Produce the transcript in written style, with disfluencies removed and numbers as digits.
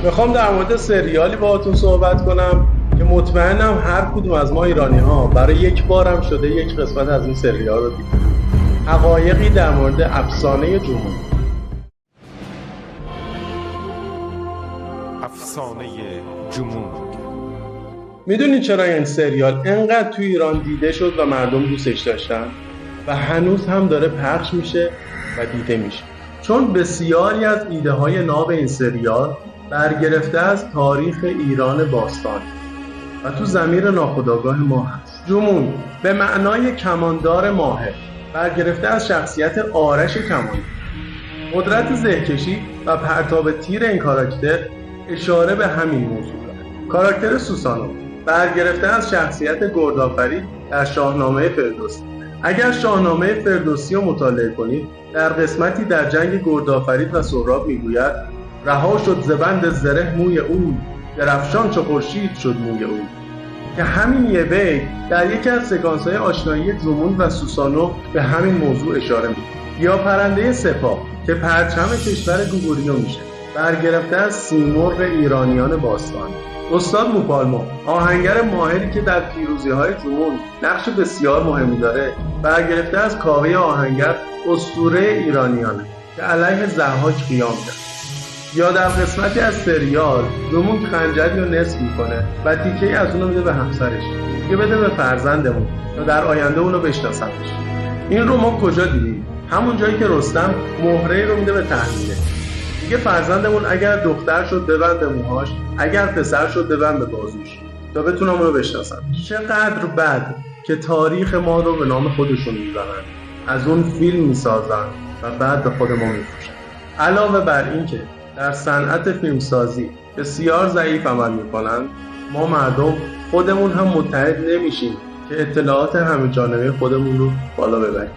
میخوام در مورد سریالی باهاتون صحبت کنم که مطمئنم هر کدوم از ما ایرانی ها برای یک بارم شده یک قسمت از این سریال رو دیدیم. حقایقی در مورد افسانه جمون. افسانه جمون. میدونی چرا این سریال انقدر تو ایران دیده شد و مردم دوستش داشتن و هنوز هم داره پخش میشه و دیده میشه؟ چون بسیاری از ایده های ناب این سریال برگرفته از تاریخ ایران باستان و تو ضمیر ناخودآگاه ما هست. جمون به معنای کماندار ماهر برگرفته از شخصیت آرش کمانی. قدرت زهکشی و پرتاب تیر این کاراکتر اشاره به همین موضوع داره. کاراکتر سوسانو برگرفته از شخصیت گردآفرید در شاهنامه فردوسی. اگر شاهنامه فردوسی رو مطالعه کنید، در قسمتی در جنگ گردآفرید و سهراب میگوید رها شد ز بند زره موی او، درفشان چو خورشید شد موی او، که همین یه بیت در یکی از سکانس‌های آشنایی جمون و سوسانو به همین موضوع اشاره می‌کنه. یا پرنده سپاه که پرچم کشور گوگوریو میشه، برگرفته از سیمرغ ایرانیان باستان. استاد موپالما، آهنگر ماهری که در پیروزی‌های جمون نقش بسیار مهمی داره، برگرفته از کاوه آهنگر اسطوره ایرانیانه که علیه ضحاک قیام کرد. یا در قسمتی از سریال جمون خنجری رو نصب میکنه و تیکه‌ای از اونو میده به همسرش که بده به فرزندمون تا در آینده اونو بشناسنش. این رو ما کجا دیدیم؟ همون جایی که رستم مهره‌ای رو میده به تهمینه، دیگه فرزندمون اگر دختر شد ببند به موهاش، اگر پسر شد ببند به بازوش تا بتونم اونو بشناسن. چقدر بد که تاریخ ما رو به نام خودشون میبرن، از اون فیلم میسازن و بعد به خود ما میفروشن. علاوه بر این که در صنعت فیلمسازی بسیار ضعیف عمل میکنن، ما مردم خودمون هم متحد نمیشیم که اطلاعات همه جانبه خودمون رو بالا ببریم.